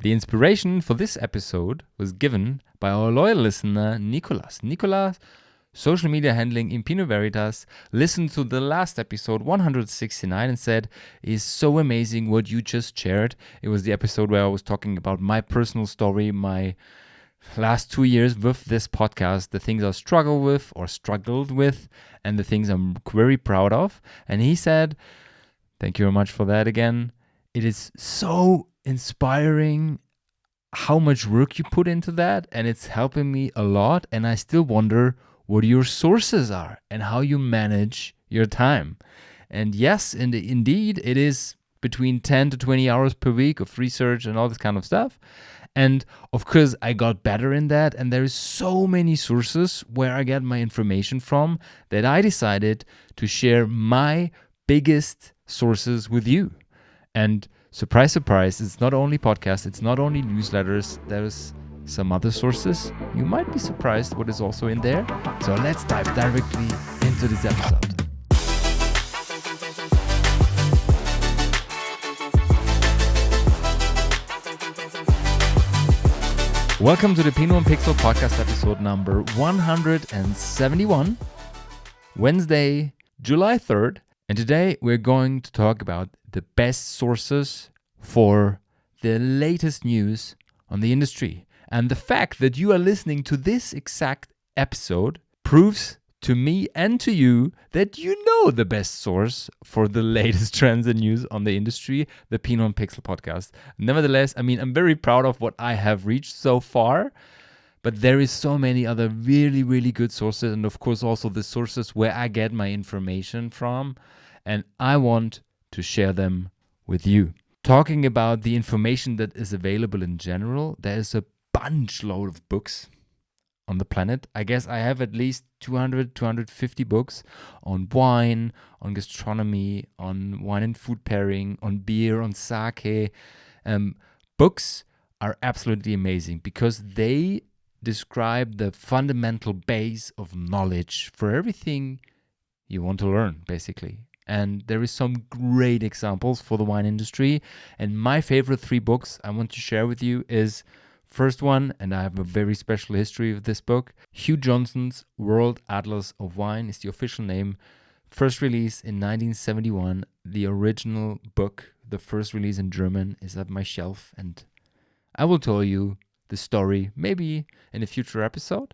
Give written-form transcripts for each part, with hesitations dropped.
The inspiration for this episode was given by our loyal listener, Nicolas. Nicolas, social media handling in Pinot Veritas, listened to the last episode 169 and said, "It's so amazing what you just shared." It was the episode where I was talking about my personal story, my last 2 years with this podcast, the things I struggled with, and the things I'm very proud of. And he said, thank you very much for that again. It is so inspiring how much work you put into that, and it's helping me a lot. And I still wonder what your sources are and how you manage your time. And yes, indeed, it is between 10 to 20 hours per week of research and all this kind of stuff. And of course, I got better in that. And there is so many sources where I get my information from that I decided to share my biggest sources with you. And surprise, surprise, it's not only podcasts, it's not only newsletters, there's some other sources. You might be surprised what is also in there. So let's dive directly into this episode. Welcome to the Pinot Pixel podcast episode number 171, Wednesday, July 3rd. And today we're going to talk about the best sources for the latest news on the industry. And the fact that you are listening to this exact episode proves to me and to you that you know the best source for the latest trends and news on the industry, the Pinot Pixel podcast. Nevertheless, I'm very proud of what I have reached so far, but there is so many other really, really good sources, and of course also the sources where I get my information from, and I want to share them with you. Talking about the information that is available in general, there is a bunch load of books on the planet. I guess I have at least 250 books on wine, on gastronomy, on wine and food pairing, on beer, on sake. Books are absolutely amazing because they describe the fundamental base of knowledge for everything you want to learn, basically. And there is some great examples for the wine industry. And my favorite 3 books I want to share with you is, first one, and I have a very special history of this book, Hugh Johnson's World Atlas of Wine is the official name. First release in 1971. The original book, the first release in German, is at my shelf. And I will tell you the story maybe in a future episode.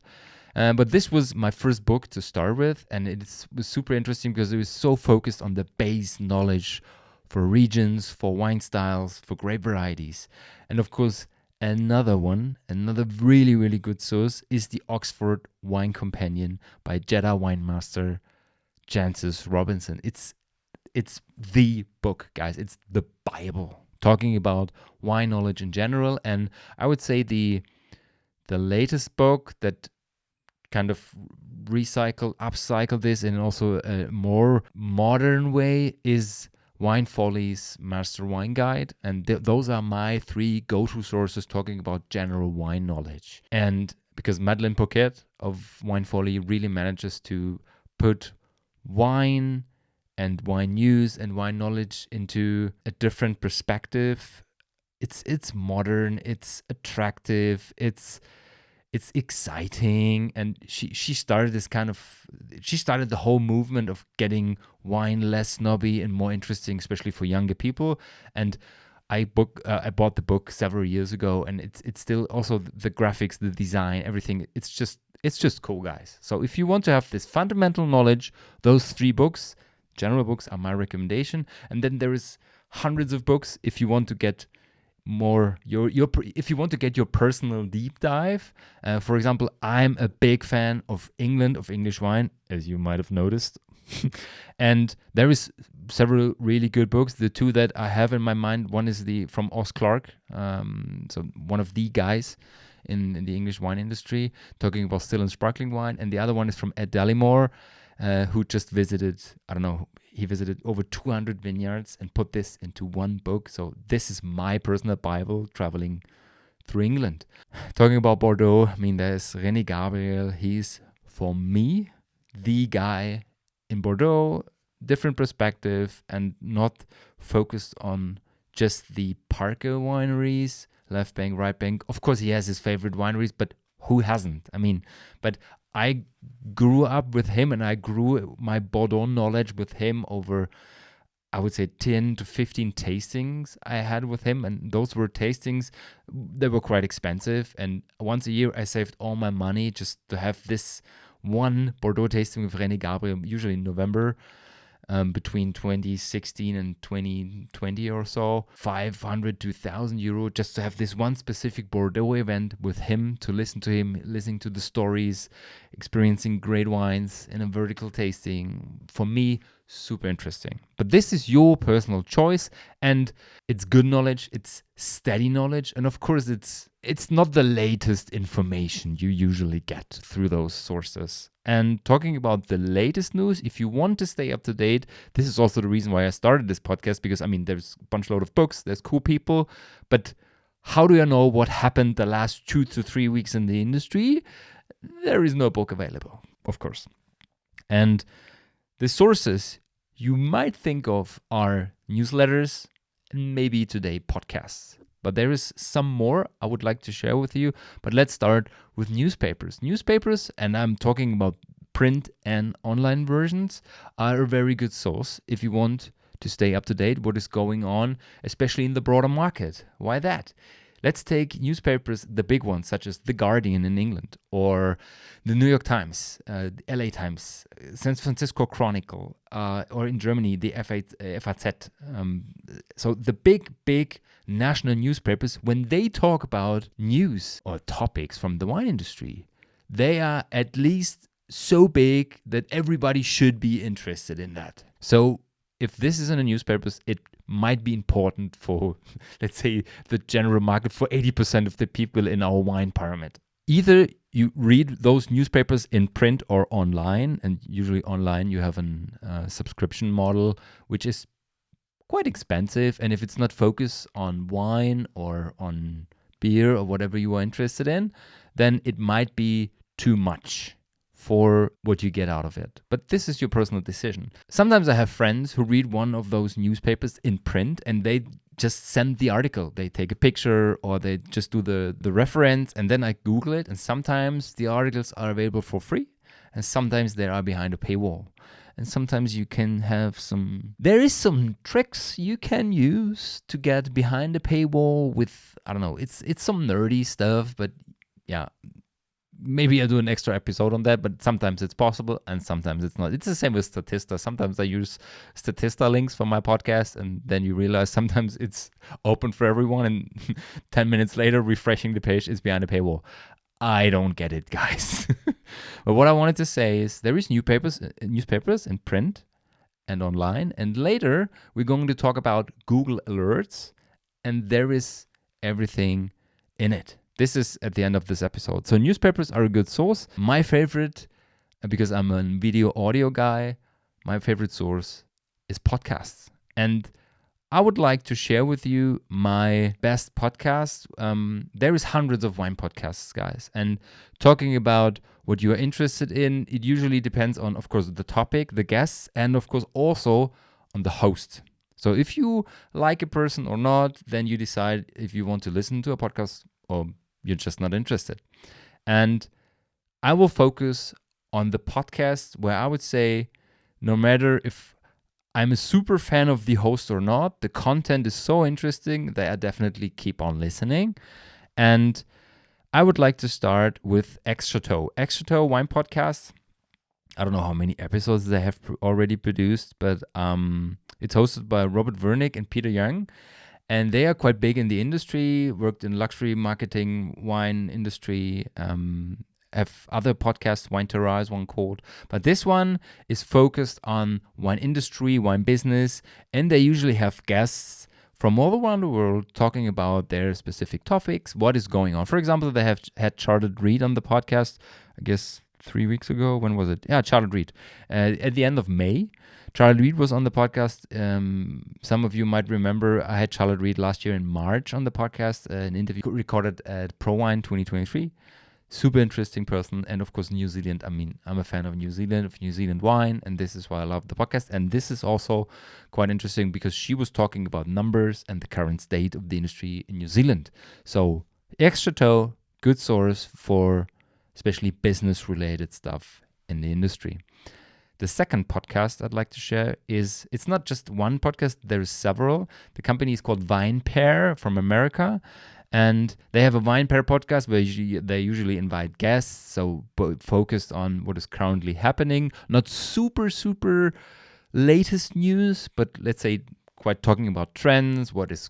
But this was my first book to start with, and it was super interesting because it was so focused on the base knowledge for regions, for wine styles, for grape varieties. And of course, another really, really good source is the Oxford Wine Companion by Jeddah wine master Jancis Robinson. It's the book, guys. It's the Bible, talking about wine knowledge in general. And I would say the latest book that kind of upcycle this in also a more modern way is Wine Folly's Master Wine Guide. And those are my 3 go-to sources talking about general wine knowledge. And because Madeleine Poquet of Wine Folly really manages to put wine and wine news and wine knowledge into a different perspective. It's modern, it's attractive, it's exciting, and she started the whole movement of getting wine less snobby and more interesting, especially for younger people. And I bought the book several years ago, and it's still also the graphics, the design, everything. It's just cool, guys. So if you want to have this fundamental knowledge, those 3 books, general books, are my recommendation. And then there is hundreds of books if you want to get more if you want to get your personal deep dive. For example, I'm a big fan of England, of English wine, as you might have noticed. And there is several really good books. The 2 that I have in my mind, one is from Os Clarke, so one of the guys in the English wine industry, talking about still and sparkling wine. And the other one is from Ed Dallimore, who just visited, he visited over 200 vineyards and put this into one book. So this is my personal Bible traveling through England. Talking about Bordeaux, there's René Gabriel. He's, for me, the guy in Bordeaux. Different perspective and not focused on just the Parker wineries left bank, right bank. Of course, he has his favorite wineries, but who hasn't? I mean, but I grew up with him and I grew my Bordeaux knowledge with him over, I would say, 10 to 15 tastings I had with him. And those were tastings that were quite expensive. And once a year, I saved all my money just to have this one Bordeaux tasting with René Gabriel, usually in November. Between 2016 and 2020 or so, 500 to 1,000 euro just to have this one specific Bordeaux event with him, to listen to him, listening to the stories, experiencing great wines in a vertical tasting. For me, super interesting. But this is your personal choice, and it's good knowledge, it's steady knowledge, and of course it's not the latest information you usually get through those sources. And talking about the latest news, if you want to stay up to date, this is also the reason why I started this podcast, because I mean, there's a bunch load of books, there's cool people, but how do I know what happened the last 2 to 3 weeks in the industry? There is no book available, of course. And the sources you might think of are newsletters and maybe today podcasts. But there is some more I would like to share with you. But let's start with newspapers. Newspapers, and I'm talking about print and online versions, are a very good source if you want to stay up to date what is going on, especially in the broader market. Why that? Let's take newspapers, the big ones, such as The Guardian in England, or the New York Times, the LA Times, San Francisco Chronicle, or in Germany, the FAZ. So the big national newspapers, when they talk about news or topics from the wine industry, they are at least so big that everybody should be interested in that. So if this is in the newspapers, it might be important for, let's say, the general market, for 80% of the people in our wine pyramid. Either you read those newspapers in print or online, and usually online you have a subscription model, which is quite expensive. And if it's not focused on wine or on beer or whatever you are interested in, then it might be too much for what you get out of it. But this is your personal decision. Sometimes I have friends who read one of those newspapers in print and they just send the article. They take a picture or they just do the reference, and then I Google it. And sometimes the articles are available for free and sometimes they are behind a paywall. And sometimes you can have there is some tricks you can use to get behind a paywall with, I don't know, it's some nerdy stuff, but yeah, maybe I'll do an extra episode on that, but sometimes it's possible and sometimes it's not. It's the same with Statista. Sometimes I use Statista links for my podcast, and then you realize sometimes it's open for everyone, and 10 minutes later, refreshing the page is behind a paywall. I don't get it, guys. But what I wanted to say is there is newspapers in print and online, and later we're going to talk about Google Alerts, and there is everything in it. This is at the end of this episode. So newspapers are a good source. My favorite, because I'm a video audio guy, my favorite source is podcasts. And I would like to share with you my best podcasts. There is hundreds of wine podcasts, guys. And talking about what you are interested in, it usually depends on, of course, the topic, the guests, and of course also on the host. So if you like a person or not, then you decide if you want to listen to a podcast or you're just not interested. And I will focus on the podcast where I would say, no matter if I'm a super fan of the host or not, the content is so interesting that I definitely keep on listening. And I would like to start with X-Chateau. X-Chateau Wine Podcast. I don't know how many episodes they have already produced, but it's hosted by Robert Wernick and Peter Young. And they are quite big in the industry, worked in luxury marketing, wine industry, have other podcasts, Wine Terroir is one called. But this one is focused on wine industry, wine business, and they usually have guests from all around the world talking about their specific topics, what is going on. For example, they have had Charlotte Reed on the podcast, I guess 3 weeks ago. When was it? Yeah, Charlotte Reed. At the end of May. Charlotte Reed was on the podcast. Some of you might remember I had Charlotte Reed last year in March on the podcast, an interview recorded at ProWine 2023. Super interesting person. And of course, New Zealand. I mean, I'm a fan of New Zealand wine, and this is why I love the podcast. And this is also quite interesting because she was talking about numbers and the current state of the industry in New Zealand. So, Extrato, good source for especially business related stuff in the industry. The second podcast I'd like to share is, it's not just one podcast, there's several. The company is called Vine Pair from America. And they have a Wine Pair podcast where they usually invite guests, so focused on what is currently happening. Not super latest news, but let's say quite talking about trends, what is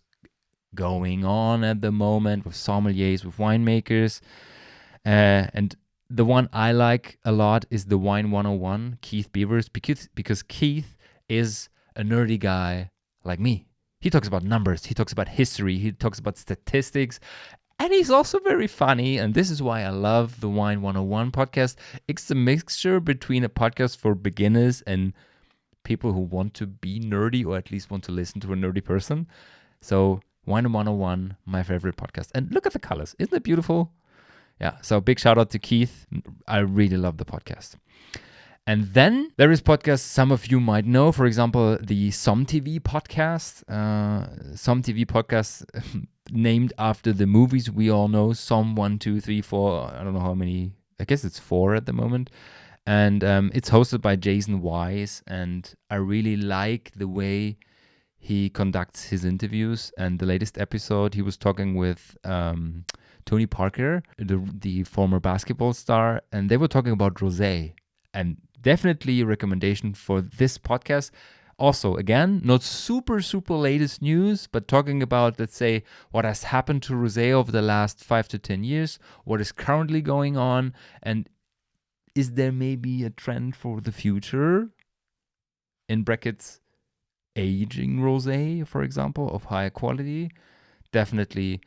going on at the moment with sommeliers, with winemakers. And the one I like a lot is the Wine 101, Keith Beavers, because Keith is a nerdy guy like me. He talks about numbers, he talks about history, he talks about statistics, and he's also very funny. And this is why I love the Wine 101 podcast. It's a mixture between a podcast for beginners and people who want to be nerdy, or at least want to listen to a nerdy person. So Wine 101, my favorite podcast. And look at the colors. Isn't it beautiful? Yeah, so big shout out to Keith. I really love the podcast. And then there is podcasts some of you might know, for example, the Som TV podcast. Som TV podcast named after the movies we all know, Som 1, 2, 3, 4. I don't know how many. I guess it's 4 at the moment. And it's hosted by Jason Wise. And I really like the way he conducts his interviews. And the latest episode, he was talking with Tony Parker, the former basketball star. And they were talking about rosé. And definitely a recommendation for this podcast. Also, again, not super latest news, but talking about, let's say, what has happened to rosé over the last 5 to 10 years, what is currently going on, and is there maybe a trend for the future? In brackets, aging rosé, for example, of higher quality. Definitely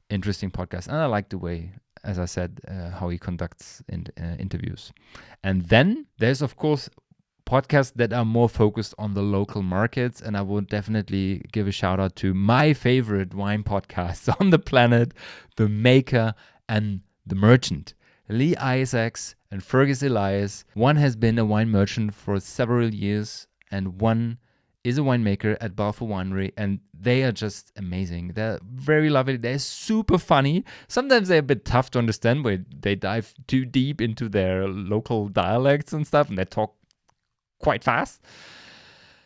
interesting podcast. And I like the way, as I said, how he conducts interviews. And then there's, of course, podcasts that are more focused on the local markets. And I would definitely give a shout out to my favorite wine podcasts on the planet, The Maker and The Merchant. Lee Isaacs and Fergus Elias. One has been a wine merchant for several years, and one is a winemaker at Balfour Winery, and they are just amazing. They're very lovely. They're super funny. Sometimes they're a bit tough to understand, where they dive too deep into their local dialects and stuff, and they talk quite fast.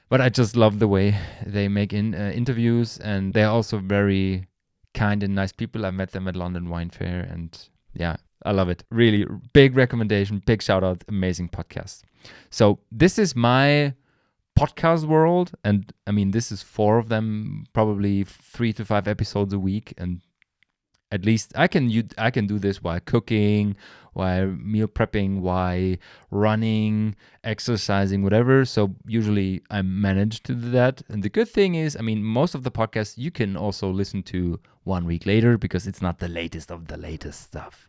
But I just love the way they make interviews, and they're also very kind and nice people. I met them at London Wine Fair, and yeah, I love it. Really big recommendation, big shout out, amazing podcast. So this is my podcast world, and I mean, this is 4 of them, probably 3 to 5 episodes a week, and at least I can do this while cooking, while meal prepping, while running, exercising, whatever. So usually I manage to do that. And the good thing is, I mean, most of the podcasts you can also listen to 1 week later, because it's not the latest of the latest stuff.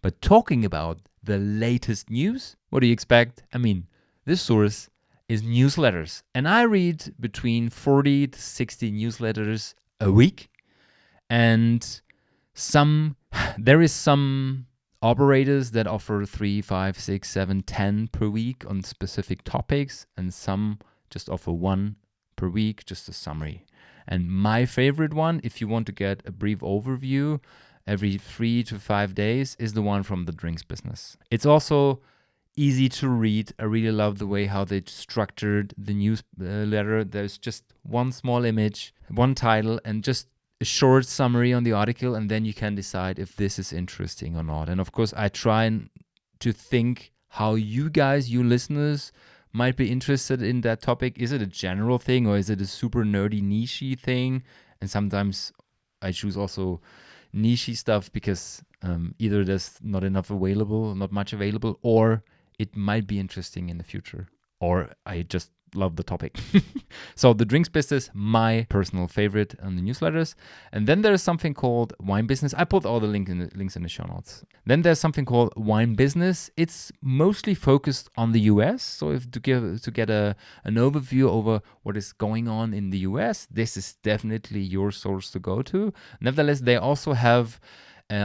But talking about the latest news, what do you expect? I mean, this source is newsletters. And I read between 40 to 60 newsletters a week. And there is some operators that offer 3, 5, 6, 7, 10 per week on specific topics. And some just offer 1 per week, just a summary. And my favorite one, if you want to get a brief overview every 3 to 5 days, is the one from the drinks business. It's also easy to read. I really love the way how they structured the newsletter. There's just one small image, one title, and just a short summary on the article, and then you can decide if this is interesting or not. And of course, I try to think how you guys, you listeners, might be interested in that topic. Is it a general thing, or is it a super nerdy, niche thing? And sometimes I choose also niche stuff because either there's not much available, or it might be interesting in the future, or I just love the topic. So the drinks business, my personal favorite on the newsletters. And then there's something called Wine Business. I put all the links in the show notes. Then there's something called Wine Business. It's mostly focused on the US. So if to get an overview over what is going on in the US, this is definitely your source to go to. Nevertheless, they also have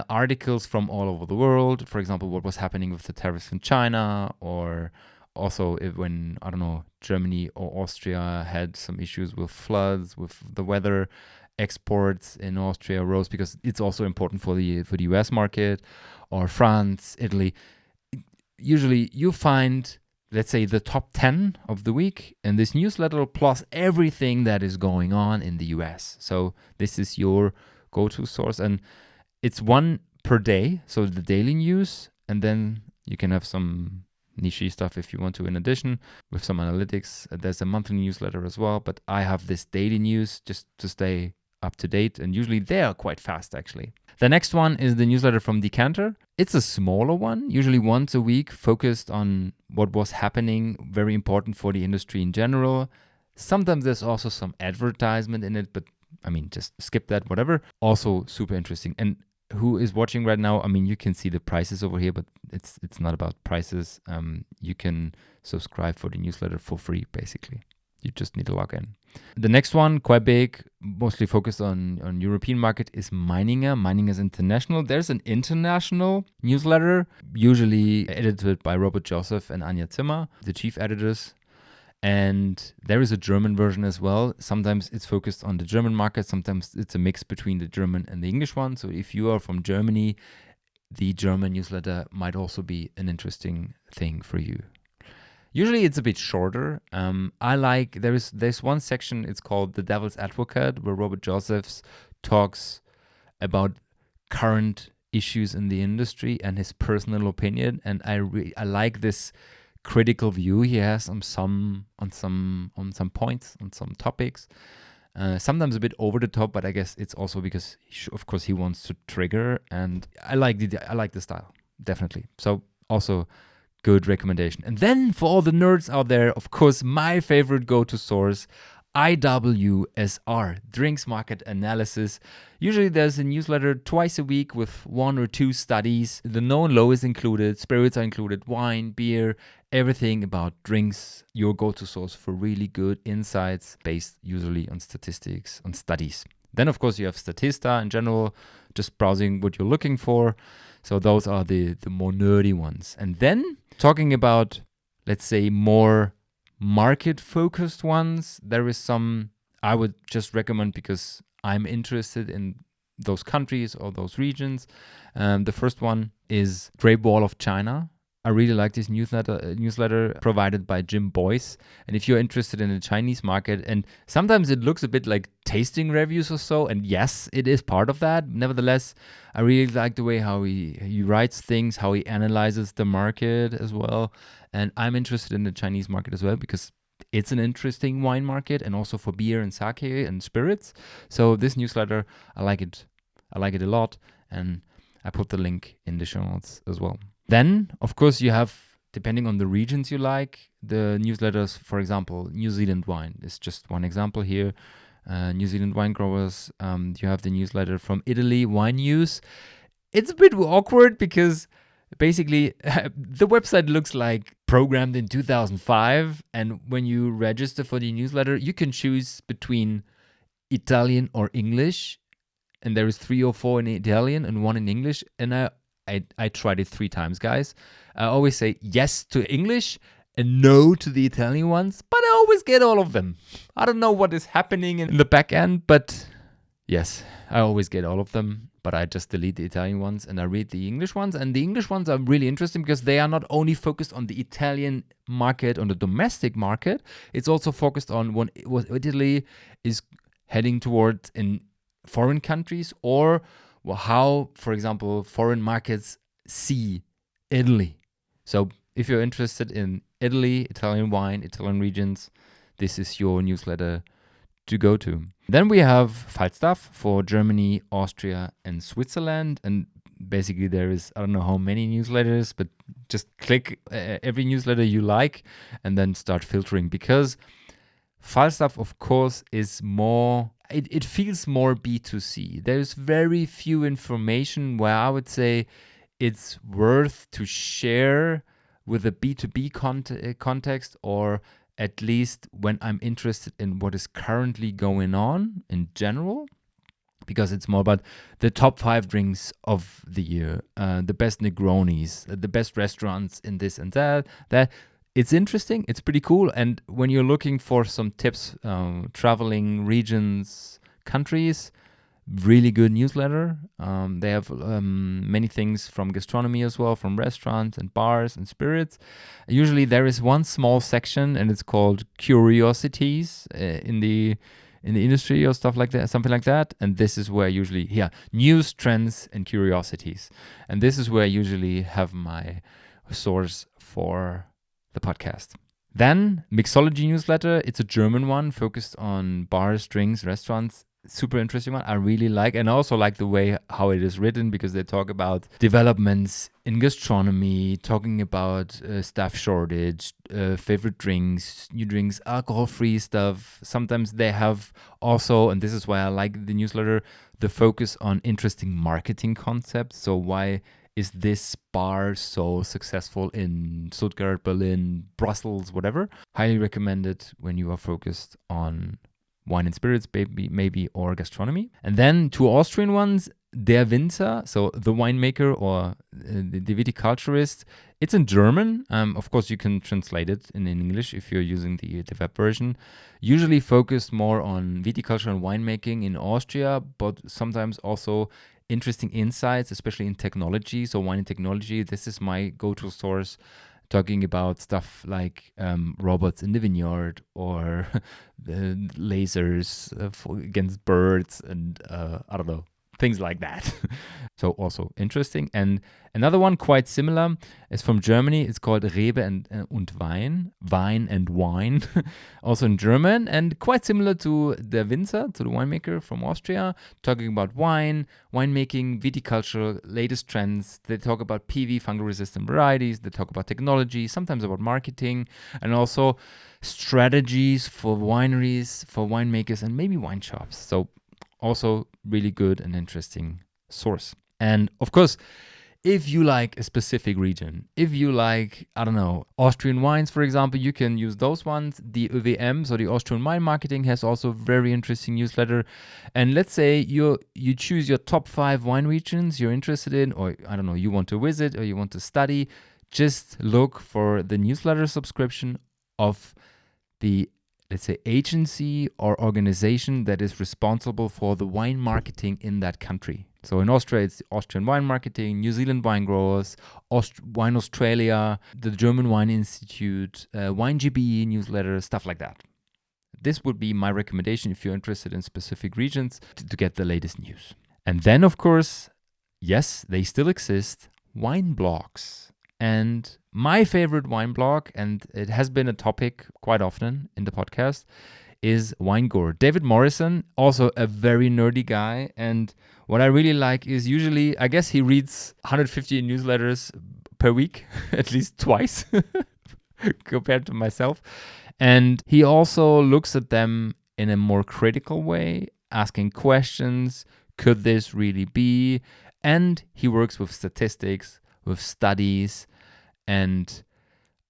articles from all over the world. For example, what was happening with the tariffs in China, or also when, I don't know, Germany or Austria had some issues with floods, with the weather. Exports in Austria rose because it's also important for the US market, or France, Italy. Usually you find, let's say, the top 10 of the week in this newsletter, plus everything that is going on in the US. So this is your go-to source, and it's one per day, so the daily news, and then you can have some niche stuff if you want to in addition with some analytics. There's a monthly newsletter as well, but I have this daily news just to stay up to date, and usually they are quite fast actually. The next one is the newsletter from Decanter. It's a smaller one, usually once a week, focused on what was happening, very important for the industry in general. Sometimes there's also some advertisement in it, but I mean, just skip that, whatever. Also super interesting. And who is watching right now, I mean, you can see the prices over here, but it's not about prices. You can subscribe for the newsletter for free, basically. You just need to log in. The next one, quite big, mostly focused on European market, is Meininger. Meiningers International. There's an international newsletter, usually edited by Robert Joseph and Anja Zimmer, the chief editors. And there is a German version as well. Sometimes it's focused on the German market. Sometimes it's a mix between the German and the English one. So if you are from Germany, the German newsletter might also be an interesting thing for you. Usually it's a bit shorter. There's one section, it's called The Devil's Advocate, where Robert Josephs talks about current issues in the industry and his personal opinion. And I like this critical view he has on some points, on some topics. Sometimes a bit over the top, but I guess it's also because of course he wants to trigger, and I like the style, definitely. So also good recommendation. And then for all the nerds out there, of course, my favorite go-to source, IWSR, Drinks Market Analysis. Usually there's a newsletter twice a week with 1 or 2 studies. The no and low is included, spirits are included, wine, beer, everything about drinks. Your go-to source for really good insights based usually on statistics, on studies. Then of course you have Statista in general, just browsing what you're looking for. So those are the more nerdy ones. And then talking about, let's say, more market-focused ones, there is some I would just recommend because I'm interested in those countries or those regions. The first one is Great Wall of China. I really like this newsletter provided by Jim Boyce. And if you're interested in the Chinese market, and sometimes it looks a bit like tasting reviews or so, and yes, it is part of that. Nevertheless, I really like the way how he writes things, how he analyzes the market as well. And I'm interested in the Chinese market as well because it's an interesting wine market, and also for beer and sake and spirits. So this newsletter, I like it. I like it a lot. And I put the link in the show notes as well. Then, of course, you have, depending on the regions you like, the newsletters, for example, New Zealand wine is just one example here. New Zealand wine growers, you have the newsletter from Italy, Wine News. It's a bit awkward because basically the website looks like programmed in 2005. And when you register for the newsletter, you can choose between Italian or English. And there is 3 or 4 in Italian and 1 in English. And I tried it 3 times, guys. I always say yes to English and no to the Italian ones, but I always get all of them. I don't know what is happening in the back end, but yes, I always get all of them. But I just delete the Italian ones and I read the English ones. And the English ones are really interesting because they are not only focused on the Italian market, on the domestic market, it's also focused on what Italy is heading towards in foreign countries, or how, for example, foreign markets see Italy. So if you're interested in Italy, Italian wine, Italian regions, this is your newsletter to go to. Then we have Falstaff for Germany, Austria, and Switzerland. And basically there is, I don't know how many newsletters, but just click every newsletter you like and then start filtering, because Falstaff, of course, is more, it feels more B2C. There's very few information where I would say it's worth to share with a B2B context, or at least when I'm interested in what is currently going on in general. because it's more about the top 5 drinks of the year, the best Negronis, the best restaurants in this and that. It's interesting. It's pretty cool. And when you're looking for some tips, traveling regions, countries, really good newsletter. They have many things from gastronomy as well, from restaurants and bars and spirits. Usually there is one small section, and it's called curiosities in the industry or stuff like that, something like that. And this is where usually, news, trends, and curiosities. And this is where I usually have my source for the podcast. Then Mixology newsletter. It's a German one focused on bars, drinks, restaurants. Super interesting one. I really like, and I also like the way how it is written, because they talk about developments in gastronomy, talking about staff shortage, favorite drinks, new drinks, alcohol-free stuff. Sometimes they have also, and this is why I like the newsletter, the focus on interesting marketing concepts. So why is this bar so successful in Stuttgart, Berlin, Brussels, whatever? Highly recommended when you are focused on wine and spirits, maybe, or gastronomy. And then 2 Austrian ones, Der Winzer, so the winemaker or the viticulturist. It's in German. Of course, you can translate it in English if you're using the web version. Usually focused more on viticulture and winemaking in Austria, but sometimes also interesting insights, especially in technology. So wine and technology, this is my go-to source, talking about stuff like robots in the vineyard, or lasers against birds, and I don't know, things like that. So also interesting. And another one quite similar is from Germany. It's called Rebe und Wein, Wine and Wine, also in German, and quite similar to Der Winzer, to the winemaker from Austria, talking about wine, winemaking, viticulture, latest trends. They talk about PV, fungal-resistant varieties. They talk about technology, sometimes about marketing, and also strategies for wineries, for winemakers, and maybe wine shops. So also really good and interesting source. And of course, if you like a specific region, if you like, I don't know, Austrian wines, for example, you can use those ones. The ÖWM, so the Austrian Wine Marketing, has also very interesting newsletter. And let's say you choose your top 5 wine regions you're interested in, or I don't know, you want to visit or you want to study. Just look for the newsletter subscription of the, let's say, agency or organization that is responsible for the wine marketing in that country. So in Austria, it's Austrian Wine Marketing, New Zealand Wine Growers, Wine Australia, the German Wine Institute, Wine GBE newsletter, stuff like that. This would be my recommendation if you're interested in specific regions to get the latest news. And then, of course, yes, they still exist, wine blogs. And my favorite wine blog, and it has been a topic quite often in the podcast, is WineGore. David Morrison, also a very nerdy guy. And what I really like is usually, I guess he reads 150 newsletters per week, at least twice, compared to myself. And he also looks at them in a more critical way, asking questions. Could this really be? And he works with statistics, with studies, and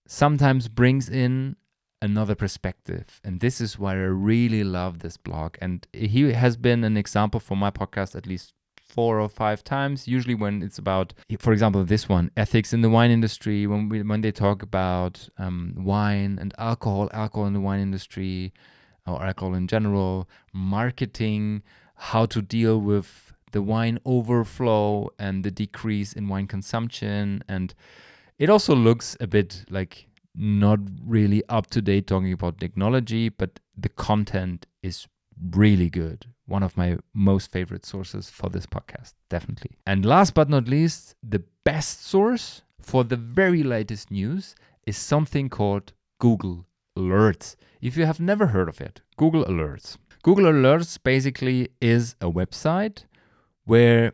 sometimes brings in another perspective. And this is why I really love this blog. And he has been an example for my podcast at least 4 or 5 times, usually when it's about, for example, this one, ethics in the wine industry, when they talk about wine and alcohol in the wine industry, or alcohol in general, marketing, how to deal with the wine overflow and the decrease in wine consumption. And it also looks a bit like not really up to date talking about technology, but the content is really good. One of my most favorite sources for this podcast, definitely. And last but not least, the best source for the very latest news is something called Google Alerts. If you have never heard of it, Google Alerts. Google Alerts basically is a website where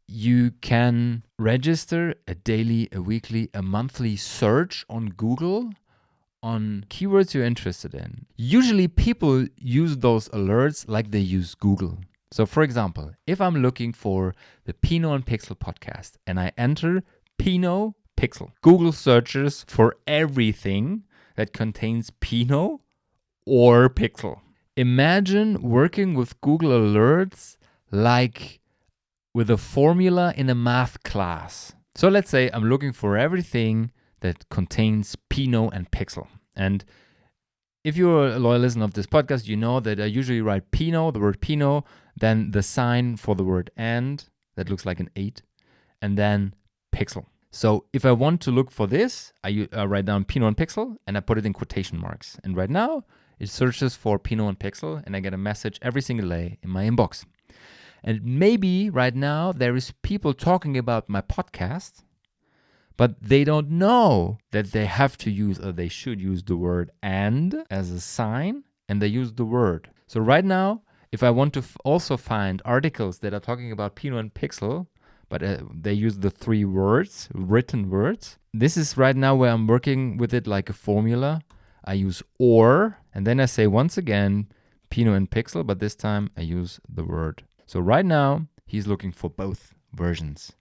you can register a daily, a weekly, a monthly search on Google on keywords you're interested in. Usually people use those alerts like they use Google. So for example, if I'm looking for the Pinot Pixel podcast and I enter Pinot Pixel, Google searches for everything that contains Pinot or Pixel. Imagine working with Google Alerts like with a formula in a math class. So let's say I'm looking for everything that contains Pinot and Pixel. And if you're a loyal listener of this podcast, you know that I usually write Pinot, the word Pinot, then the sign for the word and, that looks like an 8, and then Pixel. So if I want to look for this, I write down Pinot and Pixel, and I put it in quotation marks. And right now, it searches for Pinot and Pixel, and I get a message every single day in my inbox. And maybe right now there is people talking about my podcast, but they don't know that they have to use, or they should use, the word and as a sign, and they use the word. So right now, if I want to also find articles that are talking about Pinot and Pixel, but they use the 3 words, written words, this is right now where I'm working with it like a formula. I use or, and then I say once again, Pinot and Pixel, but this time I use the word. So right now, he's looking for both versions.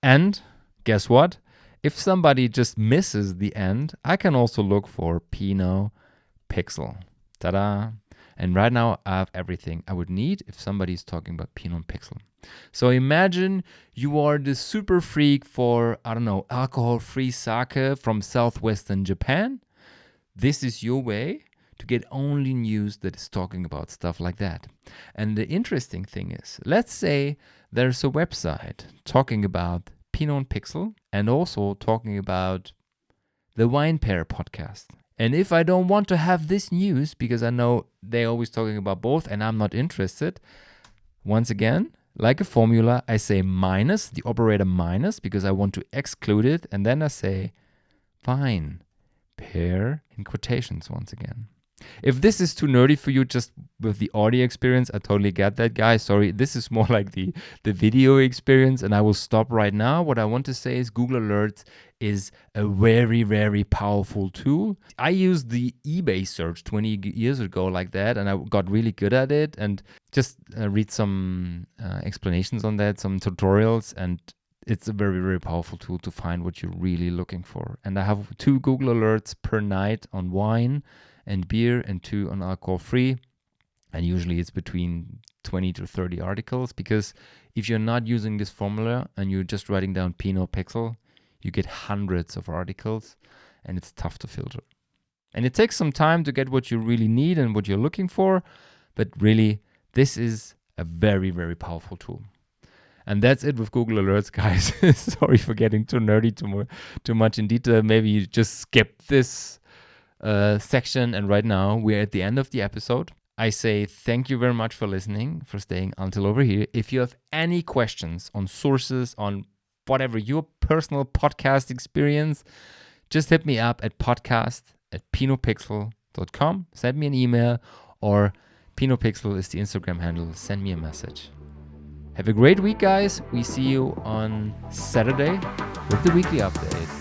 And guess what? If somebody just misses the end, I can also look for Pinot Pixel. Ta-da! And right now, I have everything I would need if somebody's talking about Pinot and Pixel. So imagine you are the super freak for, I don't know, alcohol-free sake from southwestern Japan. This is your way to get only news that is talking about stuff like that. And the interesting thing is, let's say there's a website talking about Pinot and Pixel and also talking about the Wine Pair podcast. And if I don't want to have this news, because I know they're always talking about both and I'm not interested, once again, like a formula, I say minus, the operator minus, because I want to exclude it. And then I say Wine Pair in quotations once again. If this is too nerdy for you just with the audio experience, I totally get that, guys. Sorry, this is more like the video experience, and I will stop right now. What I want to say is Google Alerts is a very, very powerful tool. I used the eBay search 20 years ago like that, and I got really good at it, and just read some explanations on that, some tutorials, and it's a very, very powerful tool to find what you're really looking for. And I have 2 Google Alerts per night on wine and beer, and 2 on alcohol-free. And usually it's between 20 to 30 articles, because if you're not using this formula and you're just writing down Pinot Pixel, you get hundreds of articles, and it's tough to filter. And it takes some time to get what you really need and what you're looking for, but really, this is a very, very powerful tool. And that's it with Google Alerts, guys. Sorry for getting too nerdy, too much in detail. Maybe you just skip this section, and right now we're at the end of the episode. I say thank you very much for listening, for staying until over here. If you have any questions on sources, on whatever your personal podcast experience, just hit me up at podcast@pinotpixel.com. Send me an email, or Pinot Pixel is the Instagram handle. Send me a message. Have a great week, guys. We see you on Saturday with the weekly update.